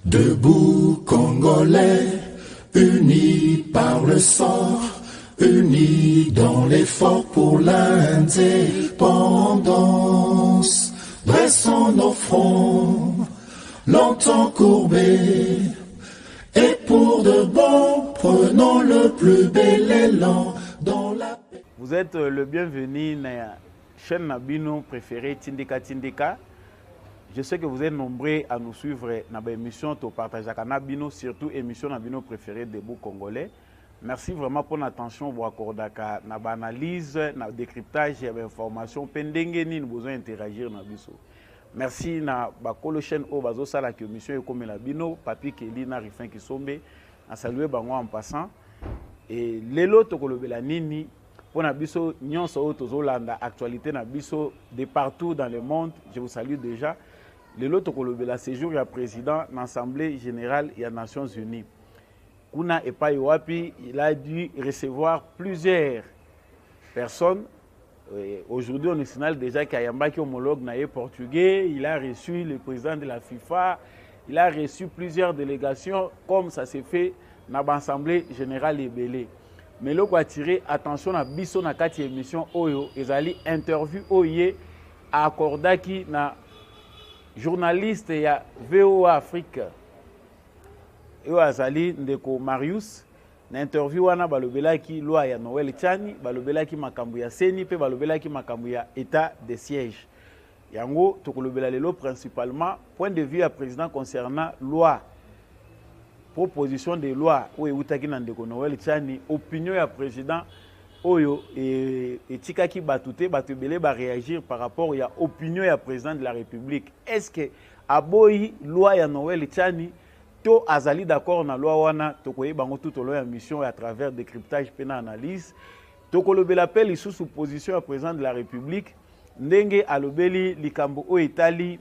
Debout Congolais, unis par le sang, unis dans l'effort pour l'indépendance. Dressons nos fronts, longtemps courbés, et pour de bon, prenons le plus bel élan dans la paix. Vous êtes le bienvenu dans la chaîne Nabino préférée Tindika Tindika. Je sais que vous êtes nombreux à nous suivre dans l'émission to partager avec Nabino, surtout émission Nabino préférée Debout Congolais. Merci vraiment pour l'attention vous accordez à l'analyse, le décryptage et l'information. Pendenge ni nous besoin interagir dans biso. Merci na bakolo chaîne au bazo sala que émission comme la bino papi Kelly na Rifin Kisombe a salué bango en passant et lelo to kolobela nini pour na biso nyonso o tozolanda actualité na biso de partout dans le monde. Je vous salue déjà. Lelo to kolobela séjour ya président dans l'Assemblée générale des Nations Unies. Kuna epai wapi, il a dû recevoir plusieurs personnes. Aujourd'hui, on signale déjà qu'Ayamba qui est homologue naïe portugais, il a reçu le président de la FIFA, il a reçu plusieurs délégations, comme ça s'est fait dans l'Assemblée générale Ebélé. Mais là, on a tiré attention à Bisso na kati émission Oyo, ils allaient interview Oye à Akordaki na journaliste ya VOA Afrique. Et azali ndeko Marius na interview wana balobelaki loi ya Noël Tchani, balobelaki makambo ya Seni pe balobelaki makambo ya état de siège. Yango tokolobela lelo principalement point de vue à président concernant loi proposition de loi oyo utaki na ndeko Noël Tchani, opinion ya président oyo etikaki batute batebele ba réagir par rapport ya opinion ya président de la République. Est-ce que aboyi loi ya Noël Tchani to azali d'accord na loi wana tokoye bango tout au long ya mission à travers décryptage pena analyse tokolobela appel sous position à président de la République ndenge alobeli likambo o etali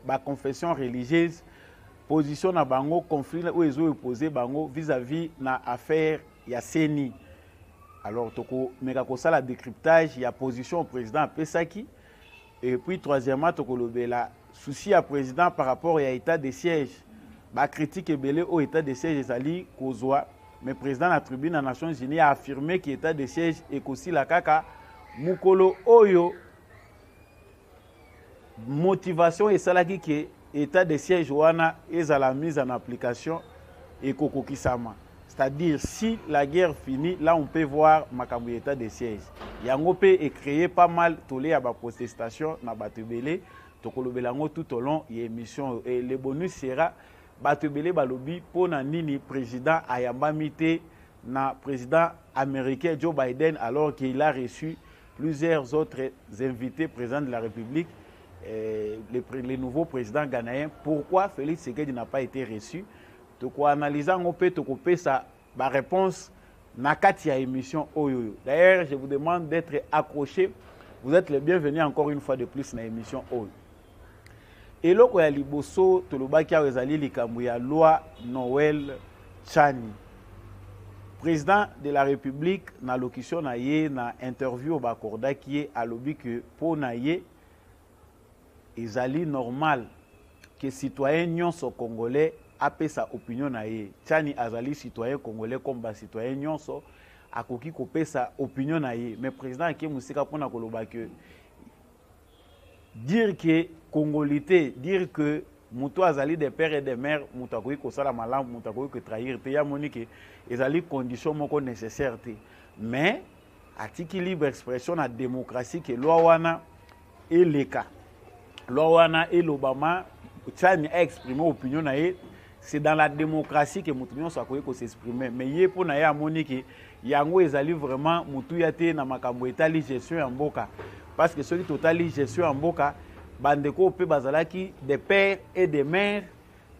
ba confession religieuse position na bango conflit o ezo opposé bango vis-à-vis na affaire ya Seni. Alors toko meka ko sala décryptage ya position au président Pesaki et puis troisièmement tokolobela souci à président par rapport à l'état de siège. Ba critique ebele au état de siège ezali kozwa mais président de la tribune des Nations Unies a affirmé que l'état de siège est aussi la kaka mukolo oyo motivation et salaki que état de siège wana ezala mise en application et kokokisama. C'est-à-dire si la guerre finit, là on peut voir makambo état de siège. Yango pe est créé pas mal tolé à ba protestation na batebele tokolobelango tout au long de l'émission et le bonus sera batebele balobi pona nini président ayamba mité na président américain Joe Biden alors qu'il a reçu plusieurs autres invités présidents de la République les nouveaux présidents ghanéens. Pourquoi Félix Tshisekedi n'a pas été reçu? Toko analysant on peut toko sa ba réponse na kati ya émission Oyo. D'ailleurs, je vous demande d'être accrochés. Vous êtes les bienvenus encore une fois de plus dans l'émission Oyo. Et là, il y a liboso tolobaki ezali likambo ya loi Noël Tchani. Président de la République na locution na ye na interview bakorda qui est alobi que pour na ye ezali normal que citoyen nyonso congolais apé sa opinion na ye. Tchani azali citoyen congolais comme ba citoyen nyonso akoki kopé sa opinion na ye. Mais président qui musika pona koloba que dire que congolité, dire que muto azali des pères et des mères, muto akoki kosala malamu, muto akoki trahir te ya monique ezali condition moko nécessaire te. Mais atiki libre expression na démocratie que loi wana et les cas. Loi wana et l'Obama Tchani a exprimé opinion na ye. C'est dans la démocratie que mutu nyonso akoki s'exprimer. Mais ye po na ya monique yango ezali vraiment mutu yate na makambo etali gestion ya mboka. Parce que ceux qui totali gestion en boka, bandeko pe bazalaki des pères et des mères,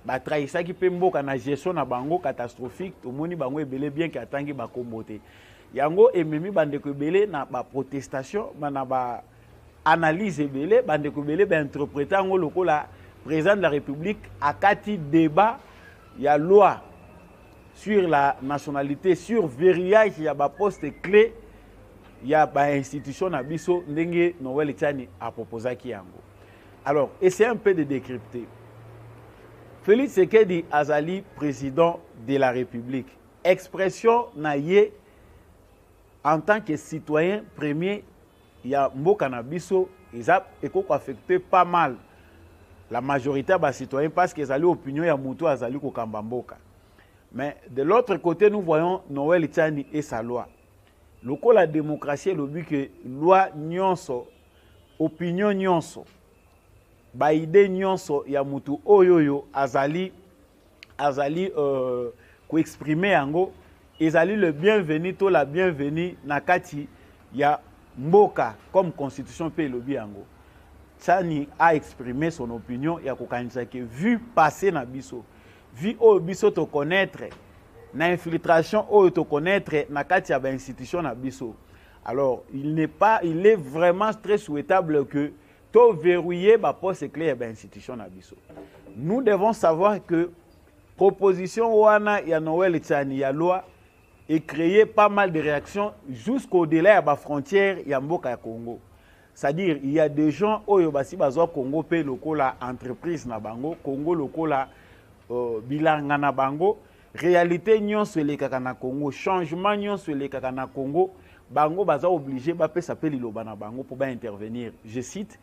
ba trahisaki pe mboka na gestion na bango catastrophique, to moni bango ebele bien ki atangi ba kombote. Yango ememi bandeko ebele na ba protestation, na ba analyse ebele, bandeko ebele ba interpréter ngo lokola président de la République akati débat ya loi sur la nationalité, sur verrouillage ya ba poste clé. Il y a une institution na biso ndenge Noël Tchani a proposé qui yango. Alors, essayez un peu de décrypter. Félix Tshisekedi azali président de la République. Expression naïe en tant que citoyen premier, il y a mboka na biso, ils ont affecté pas mal la majorité des citoyens parce qu'ils ont l'opinion ya mutu azali ko kamba mboka. Mais de l'autre côté, nous voyons Noël Tchani et sa loi. Le coup la démocratie est le but que loi nyonso, opinion nyonso, ba idée nyonso ya mutu oyoyo azali ko exprimer yango, ezali le bienvenu to la bienvenue nakati ya mboka comme constitution pe lobi yango. Tchani a exprimé son opinion ya ko kanisa que vu passer na biso, vu au biso te connaître, na infiltration au te connaître na kati ya ba institution na biso. Alors, il est vraiment très souhaitable que to verrouiller ba poste clé ba institution na biso. Nous devons savoir que proposition wana ya Noël Tchani ya loi et créer pas mal de réactions jusqu'au-delà de la frontière ya mboka ya Congo. C'est-à-dire, il y a des gens oyo basi bazwa Congo pe lokola entreprise na bango, Congo lokola bilanga na bango, réalité nyonso elekaka na Congo, changement nyonso elekaka na Congo, bango baza obligé ba pe s'appeler liloba na bango pour ba intervenir. Je cite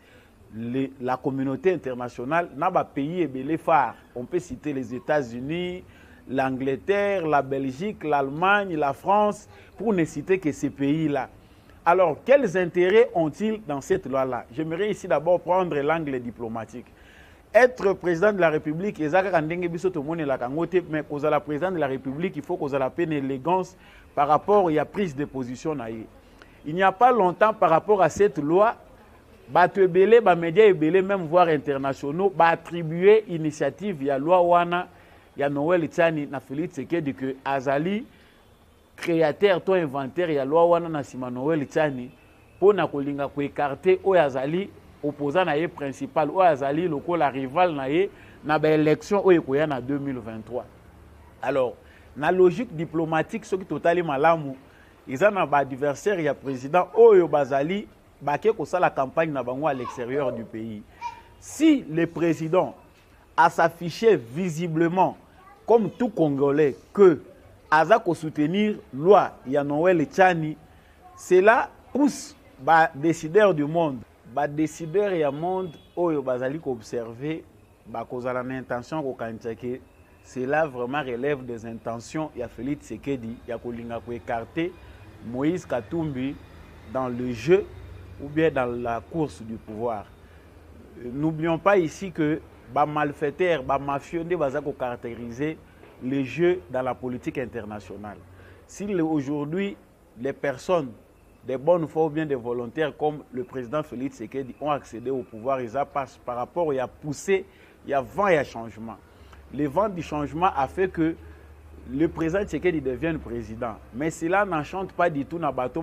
la communauté internationale na ba pays ebele phare. On peut citer les États-Unis, l'Angleterre, la Belgique, l'Allemagne, la France, pour ne citer que ces pays-là. Alors, quels intérêts ont-ils dans cette loi-là? J'aimerais ici d'abord prendre l'angle diplomatique. Être président de la République, mais pour la président de la République, il faut qu'on ait la peine élégance par rapport à la prise de position. Il n'y a pas longtemps, par rapport à cette loi, les médias et même voire internationaux, attribuer l'initiative, il y a loi wana, il y a Noël Tchani, na Félix Tshisekedi que Azali, créateur, toi inventaire, il y a loi wana na sima Noël Tchani, pour na kolinga ko écarter o Azali, opposant na ye principal, o Azali, loko la rival na ye, na ba élection o ekoya na 2023. Alors, na logique diplomatique, ce qui totali malamu, ils ont un adversaire, il y a président Oyo Bazali, baké ko la campagne na bango à l'extérieur du pays. Si le président a s'affiché visiblement comme tout Congolais que Azako soutenir loi ya Noël Tchani, cela pousse les décideurs du monde, les décideurs du monde Oyo Bazali ko observer, kozala na intention ko kanchake. Cela vraiment relève des intentions. Il y a Félix Tshisekedi, il y a kolinga ko écarter Moïse Katumbi dans le jeu ou bien dans la course du pouvoir. N'oublions pas ici que les malfaiteurs, les mafieux vont caractériser les jeux dans la politique internationale. Si aujourd'hui les personnes, des bonnes foi ou bien des volontaires comme le président Félix Tshisekedi ont accédé au pouvoir, ils passent par rapport à poussé, il y a vent et changement. Le vent du changement a fait que le président Tshisekedi devienne président. Mais cela n'enchante pas du tout na bateau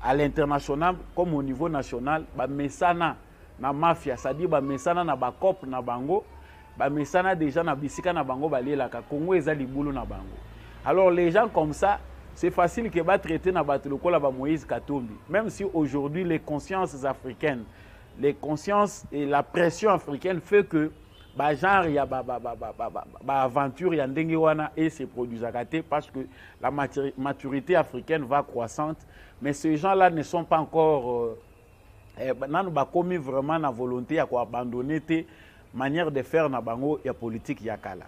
à l'international comme au niveau national. Mesana na mafia, c'est-à-dire mesana na bakop na bango, mesana déjà na bisika na bango balelaka Congo eza libulu na bango. Alors les gens comme ça, c'est facile que ba traiter na bateau lokola ba Moïse Katumbi. Même si aujourd'hui les consciences africaines, les consciences et la pression africaine fait que genre ya aventure ya ndenge wana et se produisent à côté parce que la maturité africaine va croissante, mais ces gens-là ne sont pas encore nan ba commis vraiment na volonté à abandonner tes manières de faire na bango ya politique ya kala.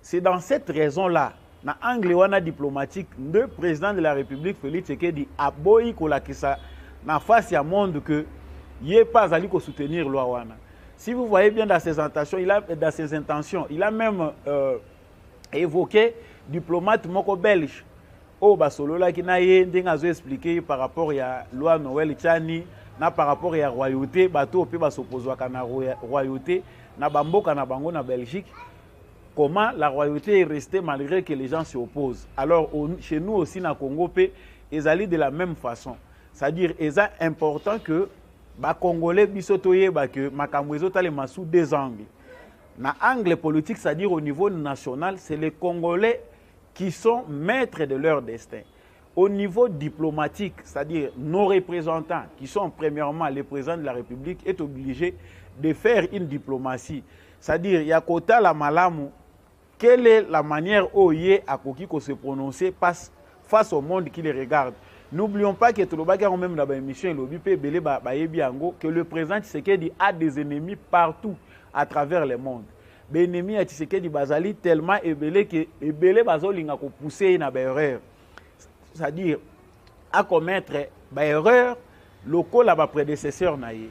C'est dans cette raison-là na angle wana diplomatique le président de la République Félix Tshisekedi a boyi kolakisa na face ya monde que yé pas ali ko soutenir loi wana. Si vous voyez bien dans ses intentions, il a même évoqué diplomate moko belge. Oh basolola qui n'a expliqué par rapport à la loi Noël Tchani, na par rapport à la royauté, bateau pe s'oppose à la royauté, na bamboka na bango na Belgique. Comment la royauté est restée malgré que les gens s'y opposent. Alors chez nous aussi na Congo pe, ils allaient de la même façon. C'est-à-dire c'est important que les Congolais bisotoye que makamwezo tale sous deux angles. Na angle politique, c'est-à-dire au niveau national, c'est les Congolais qui sont maîtres de leur destin. Au niveau diplomatique, c'est-à-dire nos représentants, qui sont premièrement les présidents de la République, est obligé de faire une diplomatie. C'est-à-dire, il y a quota la malamu. Quelle est la manière où il a qu'on se prononcer face au monde qui les regarde? N'oublions pas que tout le monde même dans l'émission que le président Tshisekedi a des ennemis partout à travers le monde. Les ennemis de Tshisekedi bazali tellement ébélé que ébélé bazolinga ko pousser na erreur. C'est-à-dire à commettre ba erreur locaux là ba prédécesseur naie.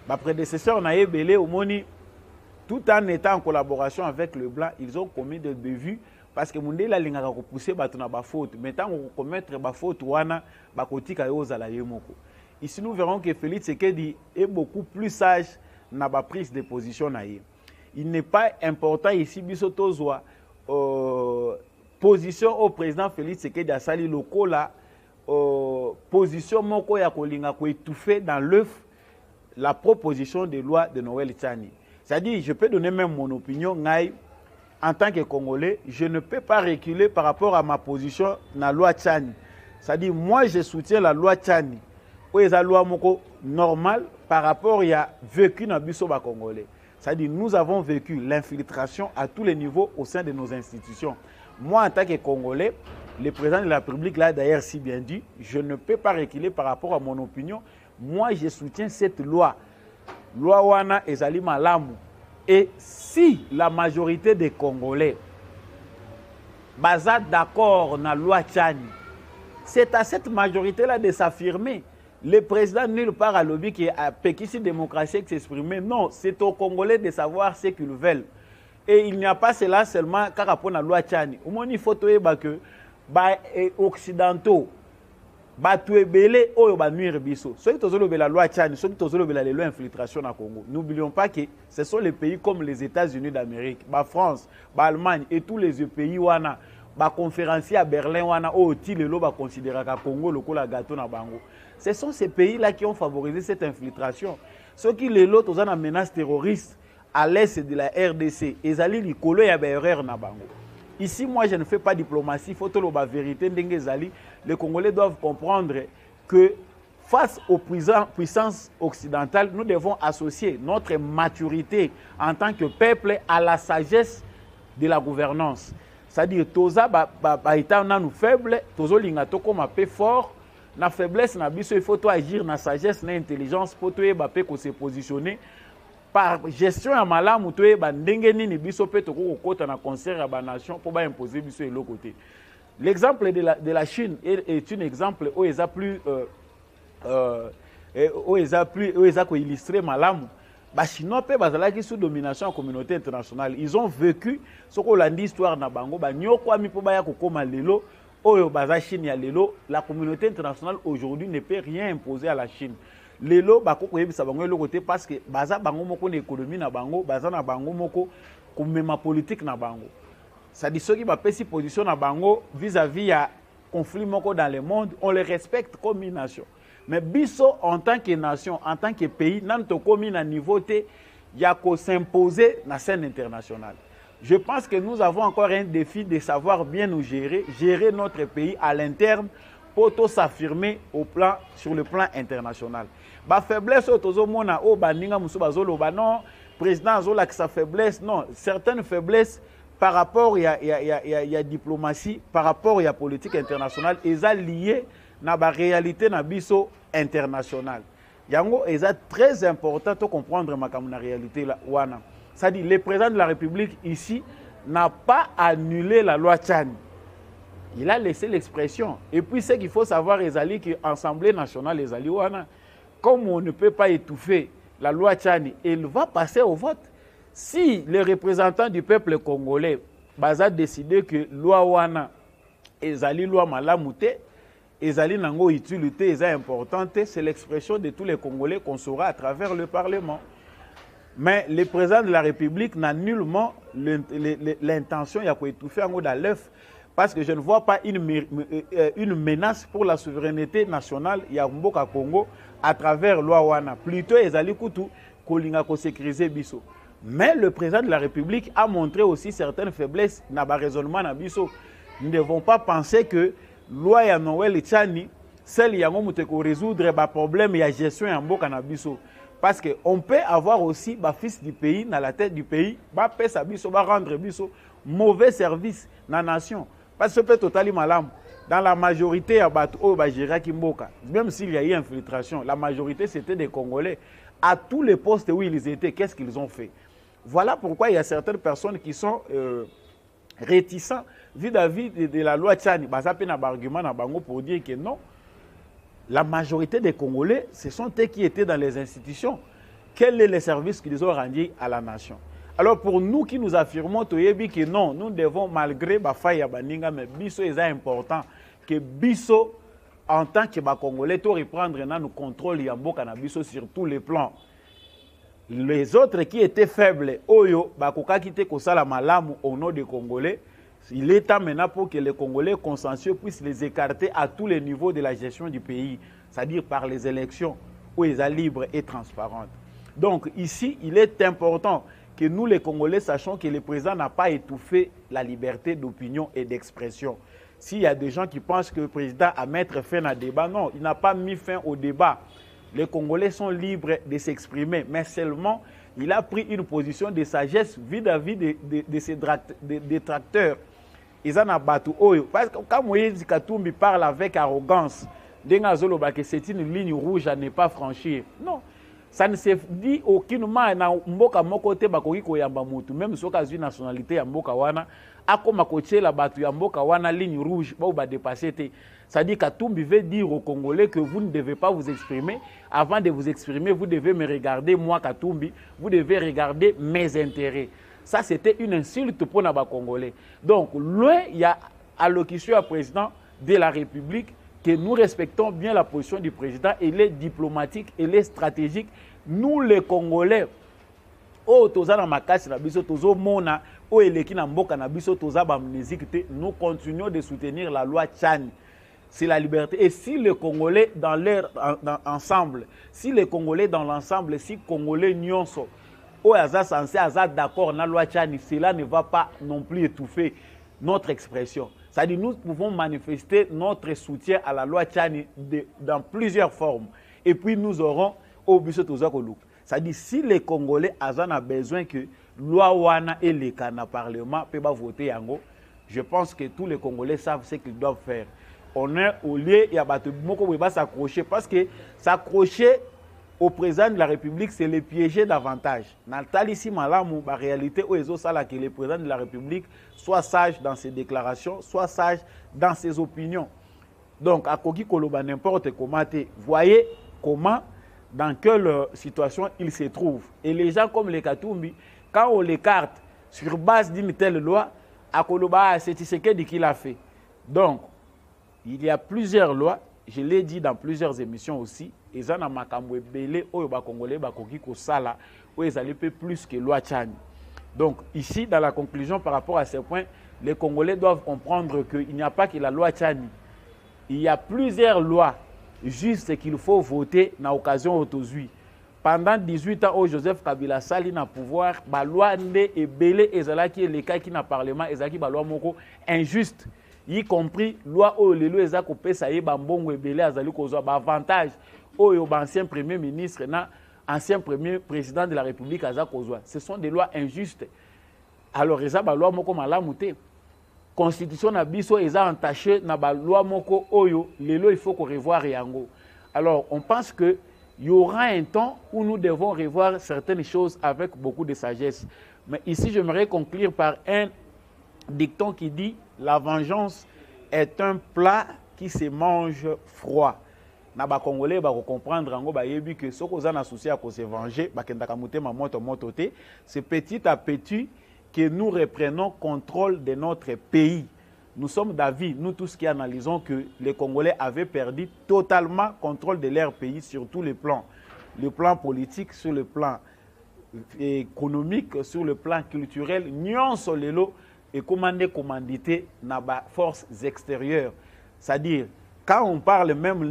Ba prédécesseur naie ébélé au moni tout en étant en collaboration avec le blanc, ils ont commis des bévues parce que Mundela lingaka ko pousser bato na ba faute. Maintenant on commettre ba faute wana ba kotika yo zala yemoko. Ici nous verrons que Félix Tshisekedi est beaucoup plus sage na ba prise de position naie. Il n'est pas important ici bisotozwa position au président Félix Tshisekedi a sali loko la position moko ya kolinga ko étouffer dans l'œuf la proposition de loi de Noël Tchani. C'est-à-dire, je peux donner même mon opinion, en tant que Congolais, je ne peux pas reculer par rapport à ma position dans la loi Tchani. C'est-à-dire, moi, je soutiens la loi Tchani. Où est la loi moko normale par rapport à vécu dans le Congolais. C'est-à-dire, nous avons vécu l'infiltration à tous les niveaux au sein de nos institutions. Moi, en tant que Congolais, le président de la République l'a d'ailleurs si bien dit, je ne peux pas reculer par rapport à mon opinion. Moi, je soutiens cette loi. Loi wana ezali malamu. Et si la majorité des Congolais baza d'accord na loi Tchani, c'est à cette majorité-là de s'affirmer. Le président nulle part à lobby qui a péquissi démocratie qui s'exprimer. Non, c'est aux Congolais de savoir ce qu'ils veulent. Et il n'y a pas cela seulement car rapport à la loi Tchani. Au moins il faut que les occidentaux Batu ebele oyo ba nuire biso. Ceux qui tozolo la loi Tchani, ceux qui tozolo la loi infiltration na Congo. N'oublions pas que ce sont les pays comme les États-Unis d'Amérique, la France, l'Allemagne et tous les pays wana, ba conférencier à Berlin wana o ti lelo ba considérer ka Congo lokola gâteau na bango. Ce sont ces pays-là qui ont favorisé cette infiltration. Ceux qui lelo tozana menace terroriste à l'est de la RDC, ezali likolo ya ba erreur na bango. Ici, moi, je ne fais pas diplomatie, il faut que la vérité, les Congolais doivent comprendre que face aux puissances occidentales, nous devons associer notre maturité en tant que peuple à la sagesse de la gouvernance. C'est-à-dire, toza état nous faible, tozo lingato comme un peu fort, na faiblesse na biso, il faut agir na sagesse, na intelligence pour se positionner. Par gestion à malam ou toi bandenge nini biso pe toko kota na concert à ba nation pour ba imposer biso et l'autre côté. L'exemple de la Chine est un exemple où ils a plus illustré malam. Ba chinois pe bazala ki sous domination en communauté internationale. Ils ont vécu ce qu'on a dit histoire na bango ba nyoko mi po ba ya kokoma lelo oyo baza Chine ya lelo. La communauté internationale aujourd'hui ne peut rien imposer à la Chine. Lelo bako koyebisa bango le côté parce que baza bango moko na économie na bango baza na bango moko komema politique na bango. Ça dit ceux qui ba pesi position na bango vis-à-vis ya conflit moko dans le monde, on les respecte comme une nation. Mais biso en tant que nation, en tant que pays, nan to komi na niveau te ya ko s'imposer na scène internationale. Je pense que nous avons encore un défi de savoir bien nous gérer notre pays à l'interne pour s'affirmer sur le plan international. Ba faiblesse tozomona o baninga musu bazolo ba non président zola que sa faiblesse non certaines faiblesses par rapport ya diplomatie par rapport ya politique internationale eza lié na ba réalité na biso internationale. Yango eza très important de comprendre makambo na réalité la wana. Ça dit le président de la République ici n'a pas annulé la loi Tchani. Il a laissé l'expression. Et puis, ce qu'il faut savoir, Ezali, que l'Assemblée nationale, Ezali, comme on ne peut pas étouffer la loi Tchani, elle va passer au vote. Si les représentants du peuple congolais ont décidé que la loi Wana, Ezali, loi Malamouté, Ezali, Nango, utilité, est importante, c'est l'expression de tous les Congolais qu'on saura à travers le Parlement. Mais le président de la République n'a nullement l'intention d'étouffer en haut dans l'œuf. Parce que je ne vois pas une menace pour la souveraineté nationale Yamboka Congo à travers loi wana. Plutôt, Ezali Kutu, Kolinga ko sécuriser biso. Mais le président de la République a montré aussi certaines faiblesses dans le raisonnement na biso. Nous ne devons pas penser que loi ya Noël Tchani, celle yango muteko résoudre ba problème ya gestion Yamboka na biso. Parce qu'on peut avoir aussi les fils du pays, dans la tête du pays, va rendre mauvais service dans la nation. Parce que peut totalement malam. Dans la majorité, même s'il y a eu infiltration, la majorité c'était des Congolais. À tous les postes où ils étaient, qu'est-ce qu'ils ont fait? Voilà pourquoi il y a certaines personnes qui sont réticents vis-à-vis de la loi Tchani. Ils ont un argument pour dire que non. La majorité des Congolais, ce sont eux qui étaient dans les institutions. Quel est le service qu'ils ont rendu à la nation? Alors pour nous qui nous affirmons que non, nous devons, malgré la faille à Baninga, mais Bisso est important, que Bisso, en tant que Congolais, doit reprendre le contrôle Yamboka na Bisso sur tous les plans. Les autres qui étaient faibles, Oyo, Bakoka qui étaient Kosala Malamu au nom des Congolais, il est temps maintenant pour que les Congolais consensueux puissent les écarter à tous les niveaux de la gestion du pays, c'est-à-dire par les élections où ils sont libres et transparentes. Donc ici, il est important que nous les Congolais sachions que le président n'a pas étouffé la liberté d'opinion et d'expression. S'il y a des gens qui pensent que le président a mis fin au débat, non, il n'a pas mis fin au débat. Les Congolais sont libres de s'exprimer, mais seulement il a pris une position de sagesse vis-à-vis de ses détracteurs. Ils en ont battu. Parce que quand Moïse Katumbi parle avec arrogance, c'est une ligne rouge à ne pas franchir. Non. Ça ne se dit aucunement na mboka moko te bakoki koyamba mutu même soka zui nationalité ya mboka wana akoma kotiela batu ya mboka wana ligne rouge ba dépasser te. Ça dit Katumbi veut dire aux Congolais que vous ne devez pas vous exprimer. Avant de vous exprimer, vous devez me regarder moi Katumbi, vous devez regarder mes intérêts. Ça c'était une insulte pour les Congolais. Donc loin il y a allocution à président de la République que nous respectons bien la position du président, elle est diplomatique, elle est stratégique. Nous les Congolais, nous continuons de soutenir la loi Tchani. C'est la liberté. Et si les Congolais dans leur ensemble, si les Congolais dans l'ensemble, si les Congolais nyonso, censé d'accord dans la loi Tchani, cela ne va pas non plus étouffer notre expression. C'est-à-dire nous pouvons manifester notre soutien à la loi Tchani dans plusieurs formes. Et puis nous aurons au Bisso Tozakoluk. C'est-à-dire si les Congolais ont besoin que loi Wana et les Kana Parlement peuvent voter yango, je pense que tous les Congolais savent ce qu'ils doivent faire. On est au lieu, il y a beaucoup s'accrocher parce que s'accrocher au président de la République, c'est le piéger davantage. Dans la réalité, que le président de la République soit sage dans ses déclarations, soit sage dans ses opinions. Donc, à Koki Koloba, n'importe comment, voyez comment, dans quelle situation il se trouve. Et les gens comme les Katumbi, quand on l'écarte sur base d'une telle loi, à Koloba, c'est ce qu'il a fait. Donc, il y a plusieurs lois, je l'ai dit dans plusieurs émissions aussi, et ça n'a pas belé au Congolais bakoki ko sala où ils allaient plus que loi Tchani. Donc ici dans la conclusion par rapport à ce point, les Congolais doivent comprendre qu'il n'y a pas que la loi Tchani. Il y a plusieurs lois juste qu'il faut voter dans l'occasion autosui. Pendant 18 ans où Joseph Kabila sali na pouvoir, ba loi ndé et belé ezalaki et les cas qui na parlement ezalaki ba loi moko injuste. Y compris loi au lelo ezako pesa ye bambongo ebele azali kozwa ba avantage au ancien premier ministre na ancien premier président de la République azako kozwa. Ce sont des lois injustes. Alors eza ba loi moko malamu te. Constitution na biso eza entaché na ba loi moko oyo lelo il faut qu'on revoir yango. Alors on pense que il y aura un temps où nous devons revoir certaines choses avec beaucoup de sagesse. Mais ici j'aimerais conclure par un dicton qui dit la vengeance est un plat qui se mange froid. Na ba Congolais ba comprendre ngo ba yebi que soko za na souci à se venger ba kendaka mutema moto te, c'est petit à petit que nous reprenons contrôle de notre pays. Nous sommes d'avis, nous tous qui analysons que les Congolais avaient perdu totalement contrôle de leur pays sur tous les plans. Le plan politique, sur le plan économique, sur le plan culturel, nyon solelo et commandité na ba forces extérieures. C'est-à-dire, quand on parle même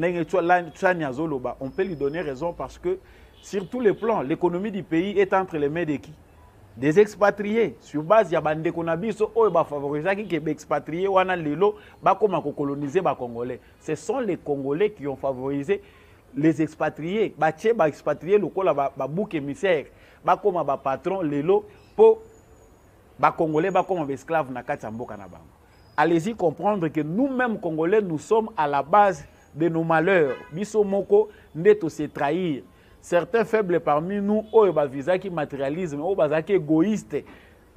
on peut lui donner raison parce que sur tous les plans, l'économie du pays est entre les mains de qui? Des expatriés. Sur base, il y a des Konabiso qui favorisent les expatriés wana lelo ba koma coloniser ba Congolais. Ce sont les Congolais qui ont favorisé les expatriés, batie ba expatriés lokola ba bouc émissaire, ba comme ba patron lelo po ba congolais ba comme esclave na kati mboka na bango. Allez-y comprendre que nous-mêmes congolais nous sommes à la base de nos malheurs. Biso moko ndeto se trahir. Certains faibles parmi nous oyo ba visa qui matérialisme, oyo bazaki égoïste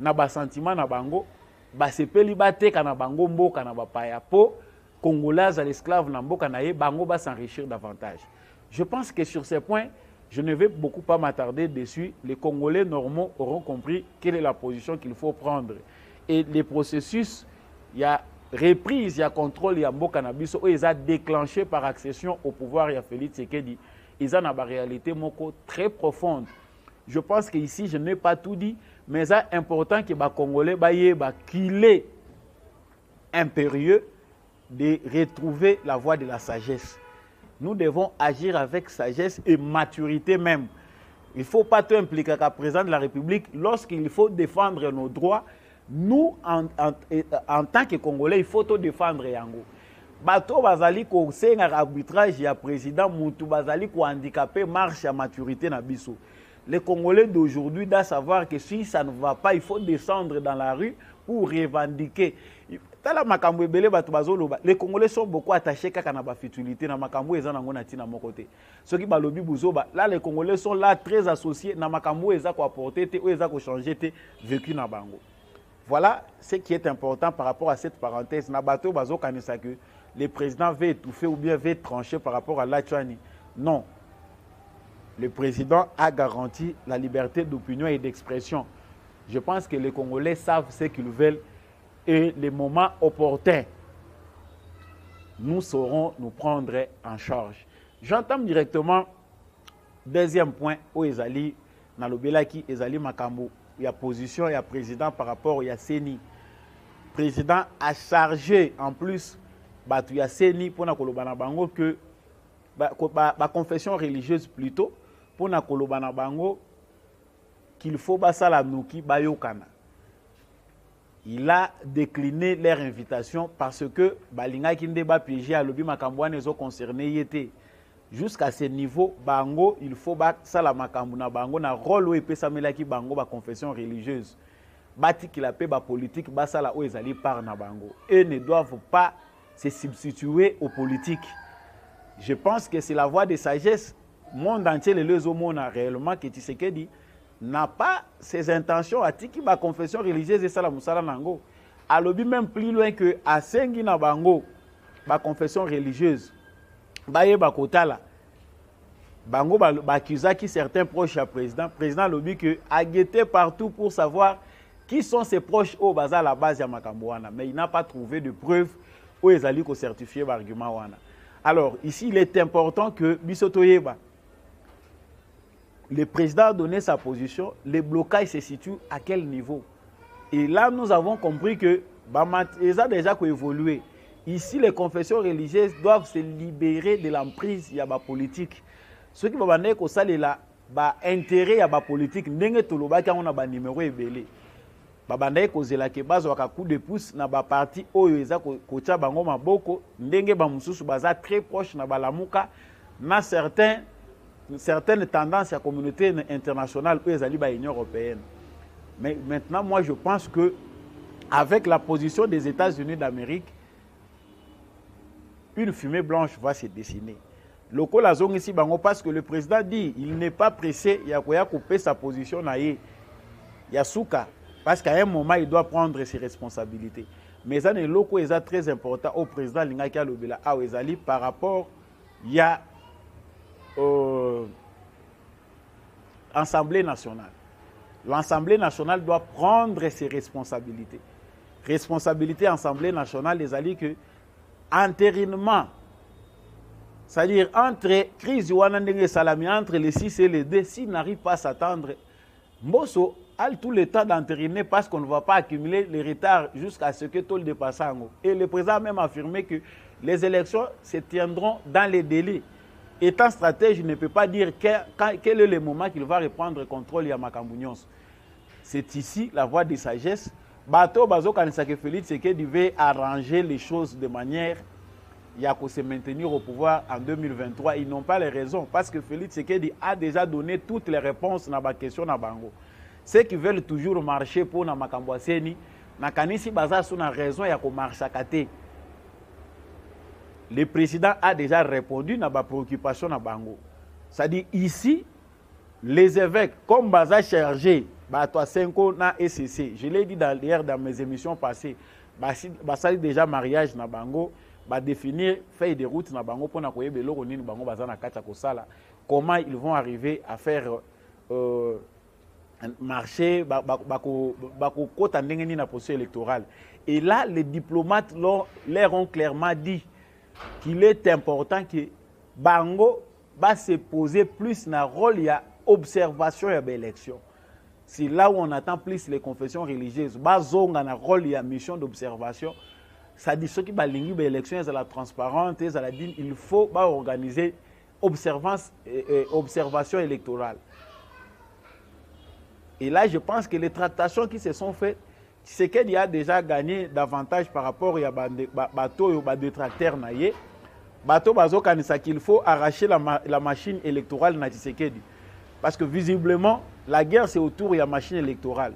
na ba sentiment na bango, ba sepeli ba teka na bango mboka na ba paya po congolais à l'esclave na mboka na ye bango ba s'enrichir davantage. Je pense que sur ces points, je ne vais beaucoup pas m'attarder dessus. Les Congolais normaux auront compris quelle est la position qu'il faut prendre. Et les processus, il y a reprise, il y a contrôle, il y a mboka na biso, ils ont déclenché par accession au pouvoir, il y a Félix Tshisekedi. Ils ont une réalité moko très profonde. Je pense qu'ici, je n'ai pas tout dit, mais c'est important que les Congolais qu'il est impérieux de retrouver la voie de la sagesse. Nous devons agir avec sagesse et maturité même. Il ne faut pas tout impliquer qu'à président de la République, lorsqu'il faut défendre nos droits, nous, en tant que Congolais, il faut tout défendre yango. Bato bazali ko senga arbitrage ya président Moutou bazali ko handicapé marche à maturité na biso. Les Congolais d'aujourd'hui doivent savoir que si ça ne va pas, il faut descendre dans la rue pour revendiquer. Les Congolais sont beaucoup attachés à la futilité. Là, les Congolais sont là très associés. Voilà ce qui est important par rapport à cette parenthèse. Le président veut étouffer ou bien veut trancher par rapport à l'Atchouani. Non. Le président a garanti la liberté d'opinion et d'expression. Je pense que les Congolais savent ce qu'ils veulent. Et les moments opportuns, nous saurons nous prendre en charge. J'entends directement, deuxième point, où Ezali, dans le Belaki, Ezali Makambo, il y a position, il y a président par rapport, il y a Seni. Président a chargé, en plus, il y a Seni pour na bango que, la confession religieuse plutôt, pour na bango qu'il faut basa la nouki bayokana. Il a décliné leur invitation parce que Balinga Kindeba piégé à l'obi Makambouane les ont concernés yété. Jusqu'à ce niveau, bango, il faut battre ça la Makambuna bango na rôle où il peut s'amener qui bango ba confession religieuse. Bati qui la paix ba politique ba ça la où ils allaient par na bango. Eux ne doivent pas se substituer aux politiques. Je pense que c'est la voie de sagesse. Monde entier les deux hommes a réellement que Tshisekedi n'a pas ses intentions à tiki ba confession religieuse et ça la musala nango. A lobi même plus loin que à sengi na bango ba confession religieuse. Ba ye ba kotala. Bango ba accusa qui certains proches à président lobi que a guetté partout pour savoir qui sont ses proches au bazar la base ya Makambouana, mais il n'a pas trouvé de preuves où ils allaient ko certifier l'argument wana. Alors ici il est important que bisoto yeba le président a donné sa position, le blocage se situe à quel niveau? Et là, nous avons compris que ils ont déjà évolué. Ici, les confessions religieuses doivent se libérer de l'emprise de la politique. Ce qui va dire que ça, c'est l'intérêt de la politique. Ndenge toloba ki on a numéro ebele. Babandai kozela ke bazo ka coup de pouce na ba parti oyo eza ko tia bango maboko ndenge ba mususu baza très proche na balamuka na certaines tendances à la communauté internationale où ils allaient à l'Union européenne. Mais maintenant, moi, je pense que avec la position des États-Unis d'Amérique, une fumée blanche va se dessiner. Loko la zone ici, parce que le président dit il n'est pas pressé, il y a couper sa position, il y a souka, parce qu'à un moment, il doit prendre ses responsabilités. Mais ça, les locaux, c'est très important au président Lingaki Alobela Awezali par rapport, il y a Assemblée nationale. L'Assemblée nationale doit prendre ses responsabilités. Responsabilité Assemblée nationale, les alliés que entérinement, c'est-à-dire entre crise Wanandenge Salami, entre les 6 et les 2, s'il n'arrive pas à s'attendre, Mbosso a tout le temps d'entériner parce qu'on ne va pas accumuler les retards jusqu'à ce que tout le dépasse. Et le président a même affirmé que les élections se tiendront dans les délais. Étant stratège, il ne peut pas dire quel est le moment qu'il va reprendre le contrôle de Makambounions. C'est ici la voie de sagesse. Bato Bazo Kanisake Félix, c'est qu'il devait arranger les choses de manière il y a qu'à se maintenir au pouvoir en 2023. Ils n'ont pas les raisons parce que Félix Tshisekedi a déjà donné toutes les réponses à la question de Bango. Ceux qui veulent toujours marcher pour na makambo seni, na kanisi baza sur na raison ya ko marcher à côté. Le président a déjà répondu à ma préoccupation à Bango. C'est-à-dire ici, les évêques, comme baza chargé, Bato Senko na SCC, je l'ai dit hier dans mes émissions passées, basa déjà mariage na Bango, ba définir feuille de route na Bango pour na koyebe loko nini Bango baza na kata kosala, comment ils vont arriver à faire marcher, bako kota ndenge ni na processus électoral. Et là, les diplomates leur ont clairement dit qu'il est important que Bango va se poser plus dans le rôle de l'observation de l'élection. C'est là où on attend plus les confessions religieuses. Bazonga na rôle de la mission d'observation. Ça dit ceux qui balingi l'élection est la transparente, il faut organiser observation électorale. Et là, je pense que les tractations qui se sont faites, c'est qu'il y a déjà gagné davantage par rapport à bateau et détracteurs naïe. Bateau bazo kanisa qu'il faut arracher la machine électorale na Tshisekedi. Parce que visiblement, la guerre c'est autour de la machine électorale.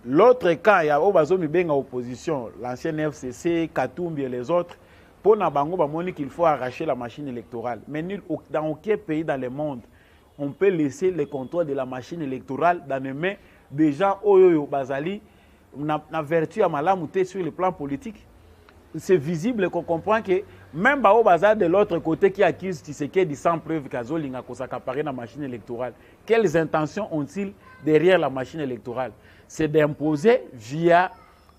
L'autre cas, il y a Obazo Mibenga opposition, l'ancien FCC, Katumbi et les autres, pour Nabango Bamoni qu'il faut arracher la machine électorale. Mais dans aucun pays dans le monde, on peut laisser le contrôle de la machine électorale dans les mains des gens Oyoyo Bazali, na vertu à malamouté sur le plan politique. C'est visible qu'on comprend que même Bao Bazar de l'autre côté qui accuse Tshisekedi sans preuve qu'Azolinga s'accaparer la machine électorale. Quelles intentions ont-ils derrière la machine électorale? C'est d'imposer via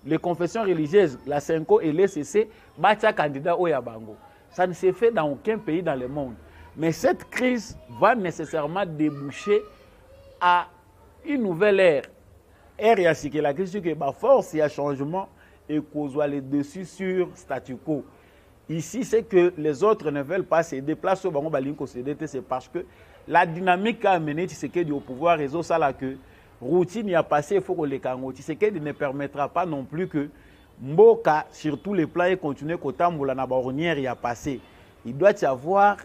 les confessions religieuses, la Senko et l'ECC, Batia candidat au Yabango. Ça ne s'est fait dans aucun pays dans le monde. Mais cette crise va nécessairement déboucher à une nouvelle ère. Ère et la crise que force et changement et qu'on les dessus sur statu quo. Ici, c'est que les autres ne veulent pas se déplacer au Bango Balinko CDT, c'est parce que la dynamique a amené Tshisekedi au pouvoir, réseau ça là que routine y a passé, il faut que les Kango. Tshisekedi ne permettra pas non plus que Mboka, sur tous les plans, et continue qu'au Moula Nabaronière y a passé. Il doit y avoir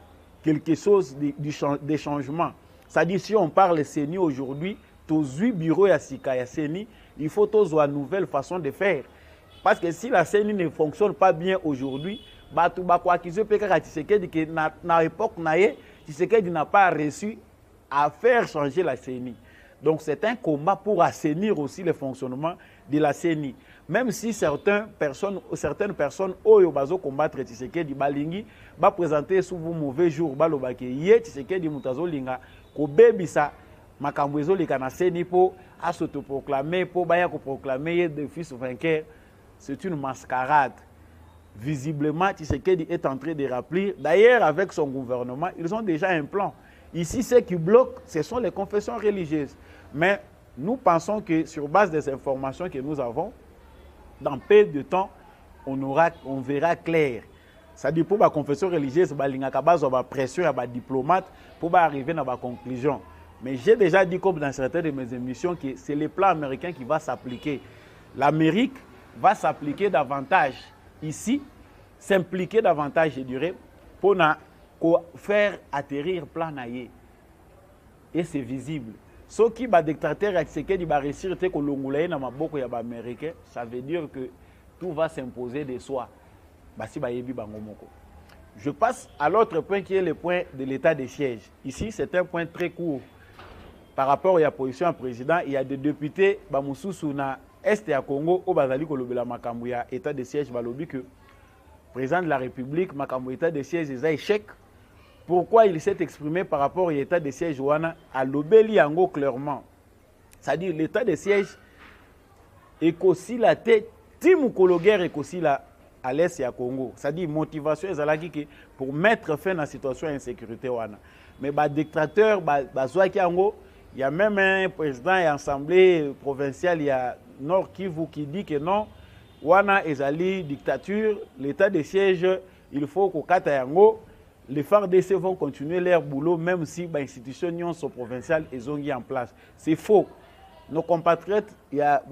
quelque chose de changement. C'est-à-dire, si on parle de CENI aujourd'hui, tous 8 bureaux à Sika et CENI, il faut tous une nouvelle façon de faire. Parce que si la CENI ne fonctionne pas bien aujourd'hui, Tshisekedi na époque Tshisekedi n'a pas réussi à faire changer la CENI. Donc c'est un combat pour assainir aussi le fonctionnement de la CENI. Même si certaines personnes oyo bazo combattre Tshisekedi balingi ba présenter sous vos mauvais jours balobake yé Tshisekedi mutazo linga ko bebisa makambo ezolika na CENI po a s'autoproclamer po baya ko proclamer de fils vainqueur. C'est une mascarade. Visiblement, Tshisekedi est en train de rappeler. D'ailleurs, avec son gouvernement, ils ont déjà un plan. Ici, ce qui bloque, ce sont les confessions religieuses. Mais nous pensons que sur base des informations que nous avons, dans peu de temps, on verra clair. Ça dit pour la confession religieuse, il y a pression, il y a diplomate pour arriver à la conclusion. Mais j'ai déjà dit, comme dans certaines de mes émissions, que c'est le plan américain qui va s'appliquer. L'Amérique va s'appliquer davantage ici, s'impliquer davantage, je dirais, pour faire atterrir le plan naïe. Et c'est visible. Ce qui va dictateur Tshisekedi va réussir à l'ongolaye dans maboko ya américain, ça veut dire que tout va s'imposer de soi. Je passe à l'autre point qui est le point de l'état de siège. Ici, c'est un point très court. Par rapport à la position du président, il y a des députés Bamoussou na Est à Congo, au Bazali Kolobela Makambouya, état de siège, Balobi que le président de la République, Makambouya, état de siège, est échec. Pourquoi il s'est exprimé par rapport à l'état de siège à l'Obeli Yango clairement? C'est-à-dire l'état de siège est aussi la tête, Timoukologère est aussi à l'Est et à Congo. C'est-à-dire motivation est pour mettre fin à la situation d'insécurité. Mais les dictateurs, il y a même un président et assemblée provinciale, il y a Nord Kivu qui dit que non, Wana Ezali dictature, l'état de siège, il faut qu'au Katayango, les FARDC vont continuer leur boulot même si les institutions sont provinciales et ont mis en place. C'est faux. Nos compatriotes, il y a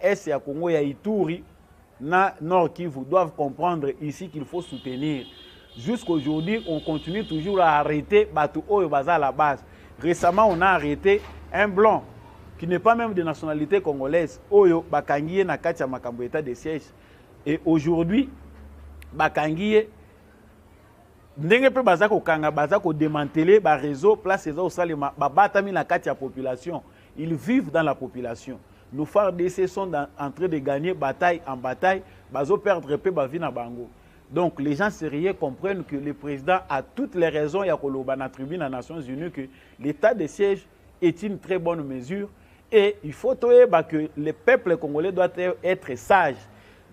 Est et à Congo, il y a Ituri, na Nord Kivu doivent comprendre ici qu'il faut soutenir. Jusqu'aujourd'hui, on continue toujours à arrêter Batou Oyo Baza à la base. Récemment, on a arrêté un blanc qui n'est pas même de nationalité congolaise, Oyo Bakangiye na kati ya makambo état de siège. Et aujourd'hui, Bakangiye ndenge pe baza ko kanga baza ko démanteler ba réseau place eza osalema babatami na kati ya population. Ils vivent dans la population. Nos phares DC sont en train de gagner bataille en bataille, bazo perdre pe ba vie na bango. Donc les gens sérieux comprennent que le président a toutes les raisons, il y a koloba na tribune des Nations Unies que l'état de siège est une très bonne mesure et il faut que le peuple congolais doit être sage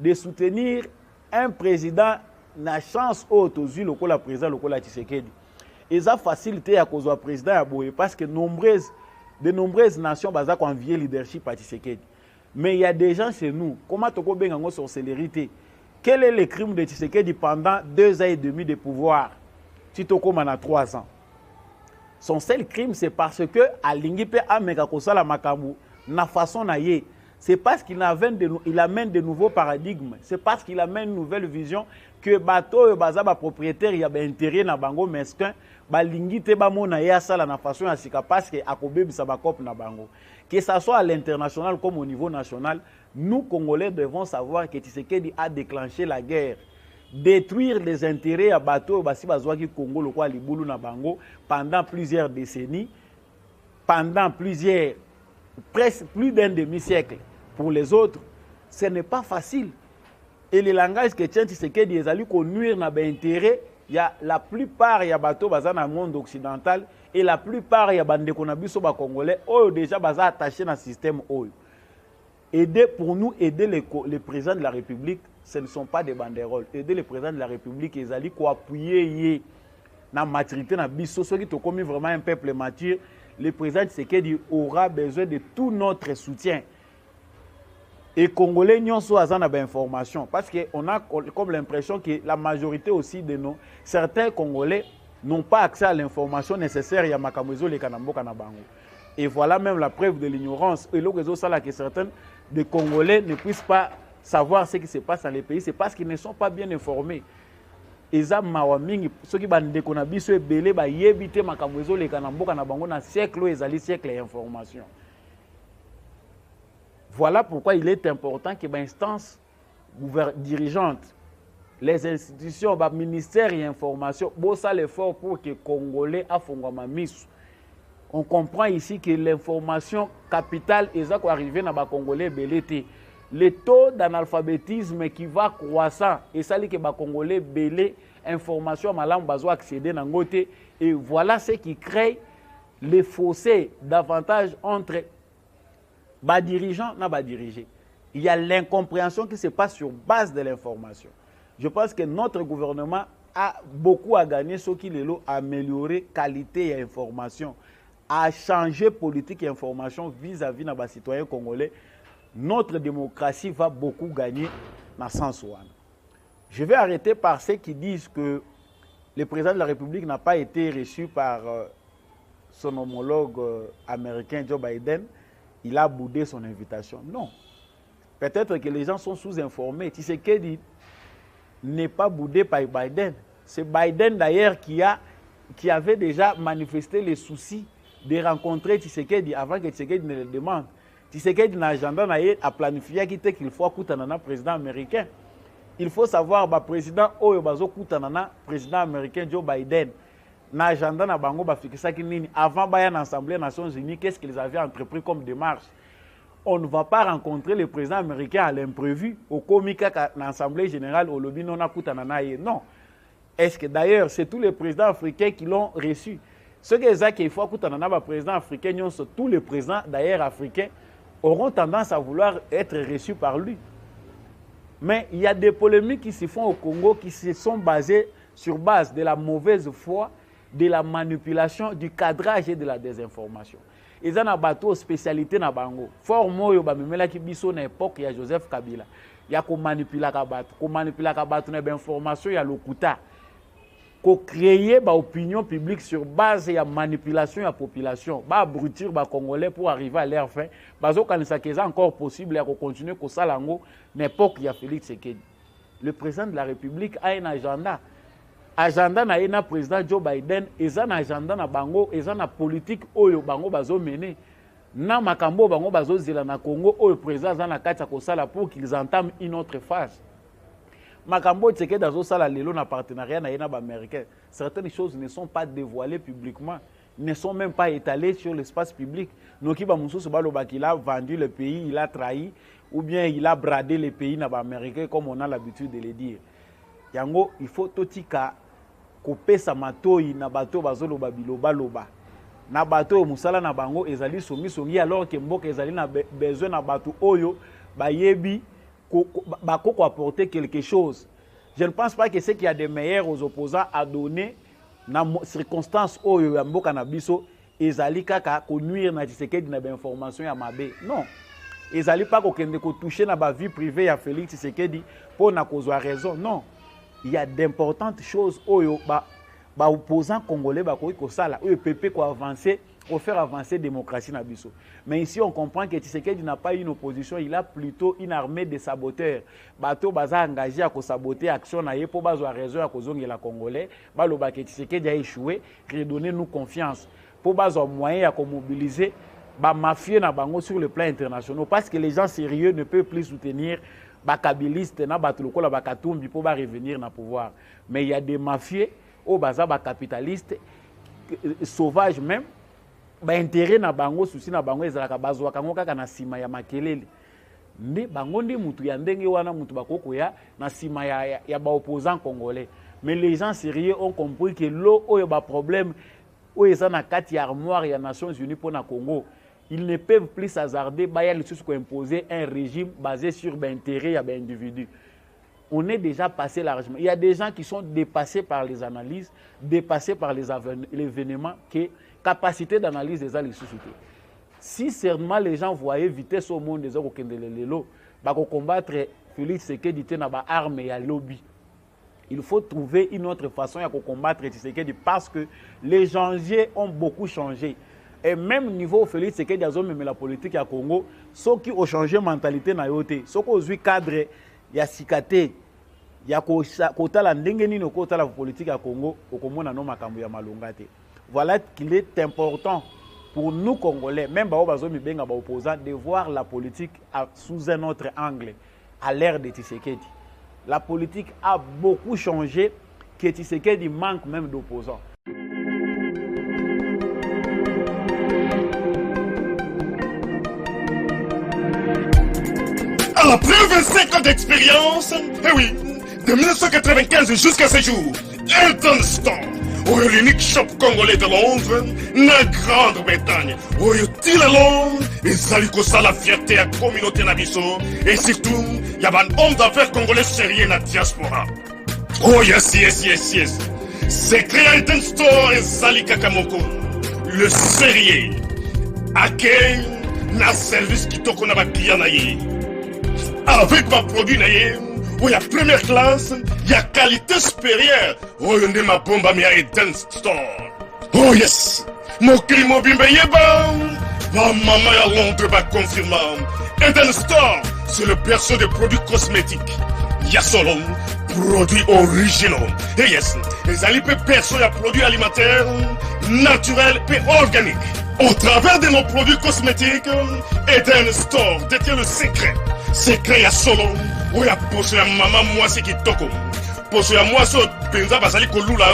de soutenir un président na chance haute aux yeux le président lokola Tshisekedi. Et ça facilité à cause du président à Boye parce que de nombreuses nations baza convier leadership à Tshisekedi. Mais il y a des gens chez nous, comment toko bengango sur célérité. Quel est le crime de Tshisekedi pendant 2 ans et demi de pouvoir? Titoko mana 3 ans. Son seul crime, c'est parce que Alingipe Ameka Kosala Makamu na façon naïe. C'est parce qu'il amène de nouveaux paradigmes. C'est parce qu'il amène une nouvelle vision que bateau et bazaba propriétaire il y a intérêt na bango mesquin balingite ba mona ya sala na façon ya sika parce que akobebi sabakop na bango. Que ça soit à l'international comme au niveau national, nous Congolais devons savoir que Tshisekedi a déclenché la guerre. Détruire les intérêts à bateau basi bazwaki Congo le kwa libulu na bango pendant plusieurs décennies, pendant presque plus d'un demi-siècle. Pour les autres, ce n'est pas facile. Et le langage que tient Tshisekedi est allé nuire na intérêt. Il y a la plupart il y a bateau bazan dans le monde occidental et la plupart il y a bande konabiso ba congolais oh déjà baza attaché dans le système oh. Aider pour nous aider les présidents de la République, ce ne sont pas des banderoles. Aider les présidents de la République, ils allaient appuyer na maturité na biso ceux qui ont commis vraiment un peuple mature, le président Tshisekedi aura besoin de tout notre soutien. Et Congolais n'y ont pas d'informations parce qu'on a comme l'impression que la majorité aussi de nous, certains Congolais n'ont pas accès à l'information nécessaire. Il y a Makamozo, les Kanambo, Kanabango. Et voilà même la preuve de l'ignorance. Et l'autre ça là que certains des Congolais ne puissent pas savoir ce qui se passe dans les pays, c'est parce qu'ils ne sont pas bien informés. Et ça, Mawamingi, ceux qui bandent qu'on a vu ce belé, bah yébité Makamozo, les Kanambo, Kanabango, na siècle et zali siècle d'information. Voilà pourquoi il est important que les instances dirigeantes, les institutions, les ministères et informations, bossent l'effort pour que les Congolais aient. On comprend ici que l'information capitale est arrivée dans les Congolais. Le taux d'analphabétisme qui va croissant, et ça que les Congolais belé information malam bazo accéder dans côté et voilà ce qui crée les fossés davantage entre bas dirigeants et bas dirigés. Il y a l'incompréhension qui se passe sur base de l'information. Je pense que notre gouvernement a beaucoup à gagner, ce qui est à améliorer qualité et information, à changer politique et information vis-à-vis de nos citoyens congolais. Notre démocratie va beaucoup gagner dans ce sens. Je vais arrêter par ceux qui disent que le président de la République n'a pas été reçu par son homologue américain Joe Biden. Il a boudé son invitation. Non. Peut-être que les gens sont sous-informés. Tshisekedi n'est pas boudé par Biden. C'est Biden d'ailleurs qui avait déjà manifesté les soucis de rencontrer Tshisekedi avant que Tshisekedi ne le demande. Tshisekedi n'a agenda a planifié qu'il faut écouter un président américain. Il faut savoir que le président Oyo Bazo Koutanana, président américain Joe Biden, na agenda na bango ba fikisa kinini avant baya na Assemblée des Nations Unies, qu'est-ce qu'ils avaient entrepris comme démarche? On ne va pas rencontrer le président américain à l'imprévu au comika na l'Assemblée générale au lobby non akutanana ye. Non. Est-ce que d'ailleurs c'est tous les présidents africains qui l'ont reçu? Ce que ça qu'il faut akutanana ba président africain, tous les présidents d'ailleurs africains auront tendance à vouloir être reçus par lui. Mais il y a des polémiques qui se font au Congo qui se sont basées sur base de la mauvaise foi, de la manipulation, du cadrage et de la désinformation. Ils ont un bateau spécialité na bango. Fort moyo ba memela ki biso na époque ya Joseph Kabila. Ya ko manipula ka bateau na information ya lokuta. créer une opinion publique sur base de la manipulation de la population, abrutir les Congolais pour arriver à leur fin. C'est encore possible de continuer comme ça n'importe qui a Félix Tshisekedi. Le président de la République a un agenda. Agenda na ena président Joe Biden, eza na agenda na bango, eza na politique oyo bango bazo mener. Na makambo bango bazo zela na Congo oyo président za na kati ya kosala pour qu'ils entament une autre phase. Makambo Tshisekedi azo sala lelo na partenariat na ena ba américain. Certaines choses ne sont pas dévoilées publiquement, ne sont même pas étalées sur l'espace public. Noki ba mususu baloba qu'il a vendu le pays, il a trahi ou bien il a bradé le pays na ba américain comme on a l'habitude de le dire. Yango il faut totika kopesa matoi na bato bazoloba biloba loba na bato musala na bango ezali songi alors que mboka ezali na besoin na bato oyo bayebi bako apporter quelque chose. Je ne pense pas que c'est qu'il y a des meilleurs aux opposants à donner na circonstances oyo ya mboka na biso ezali kaka ko nuire na Tshisekedi na information ya mabe. Non. Ezali pas ko kende ko toucher na ba vie privée ya Félix Tshisekedi pour na kozwa raison. Non. Il y a d'importantes choses oyo ba opposants congolais ba ko sala oyo PP ko avancer pour faire avancer la démocratie na biso. Mais ici on comprend que Tshisekedi n'a pas une opposition, il a plutôt une armée de saboteurs. Bato baza engagé à ko saboter action na ye pour bazwa raison à kozongela congolais, ba loba que Tshisekedi a échoué, redonner nous confiance pour bazwa moyen à ko mobiliser ba mafieux na bango sur le plan international parce que les gens sérieux ne peuvent plus soutenir bakabiliste na batuloko la bakatumbi pour revenir na pouvoir. Mais il y a des mafieux au baza capitalistes sauvages même ba intérêt na bango souci na bango ezalaka bazwa kango kaka na sima ya makelele nde bango ndi mutu ya ndenge wana mutu bakoko ya na sima ya ba opposants congolais. Mais les gens sérieux ont compris que l'eau oyo ba problème oyo eza na kati ya armoire ya Nations Unies pour na Congo. Ils ne peuvent plus s'hasarder à imposer un régime basé sur l'intérêt des individus. On est déjà passé largement. Il y a des gens qui sont dépassés par les analyses, dépassés par les événements, que capacité d'analyse des sociétés. Si seulement les gens voyaient vitesse au monde des gens qui ont combattre Félix Tshisekedi dans les armes et à lobby. Il faut trouver une autre façon de combattre Tshisekedi parce que les enjeux ont beaucoup changé. Et même niveau Félix Tshisekedi a même la politique à Congo, ceux qui ont changé la mentalité na yote, ceux qui ont vu cadre ya sikate, ya kota la ndengeni no kota la politique à Congo, au komona no makambo ya malongate. Voilà qu'il est important pour nous Congolais, même ba bazomi benga ba opposants, de voir la politique sous un autre angle à l'ère de Tshisekedi. La politique a beaucoup changé, que Tshisekedi manque même d'opposants. Après 25 ans d'expérience, eh oui, de 1995 jusqu'à ce jour, Elton au l'unique shop congolais de Londres, la Grande-Bretagne, où il a Londres, et ça lui cause la fierté à la communauté nabiso, et surtout, il y a un homme d'affaires congolais sérieux dans la diaspora. Oh yes, yes, yes, yes. C'est créé Elton Store et Zali Kakamoko, le sérieux, à quel na service qui t'a qu'on a client naïe. Avec ma produit naïe, où il y a première classe, il y a qualité supérieure. Oh, il y a ma bombe à mi Eden Store. Oh yes, mon crime au bimbe yeba. Ma maman à Londres va confirmer. Eden Store, c'est le perso des produits cosmétiques. Il y a solo produits originaux. Et yes, les alipes perso il y a produits alimentaires, naturels et organiques. Au travers de nos produits cosmétiques, Eden Store détient le secret. Secret ya solo. Oya poso ya mama mwasi kitoko. Poso ya mwasi penza basali kolula.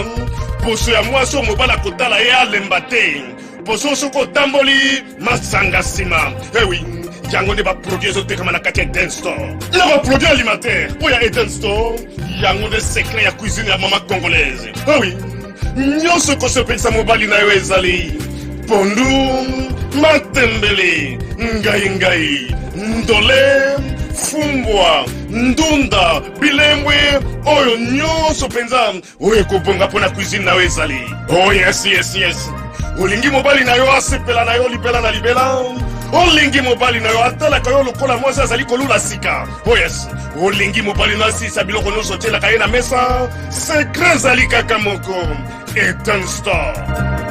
Poso ya mwasi mobala kotala ya lembate. Poso soko tamboli masanga sima. Eh oui, yango ne ba produit ezote kama na kati ya Eden Store. Na ba produit alimentaire. Oya Eden Store, yango de secret ya cuisine ya mama congolaise. Eh oui, nyonso ko se pensa mobali na yo ezali. Pondu, matembele, ngai, ndole, fumbwa, ndunda, bilembwe, oyo nyonso penza, oyo kobonga pona cuisine na ezali. Oh yes, yes, yes. Olingi mobali na yo asepela na yo libela na libela, olingi mobali na yo atalaka yo lokola mwasi azali kolula sika. Oh yes, olingi mobali na asisa biloko nyonso otielaka ye na mesa, sekre ezali kaka moko. Etan Star.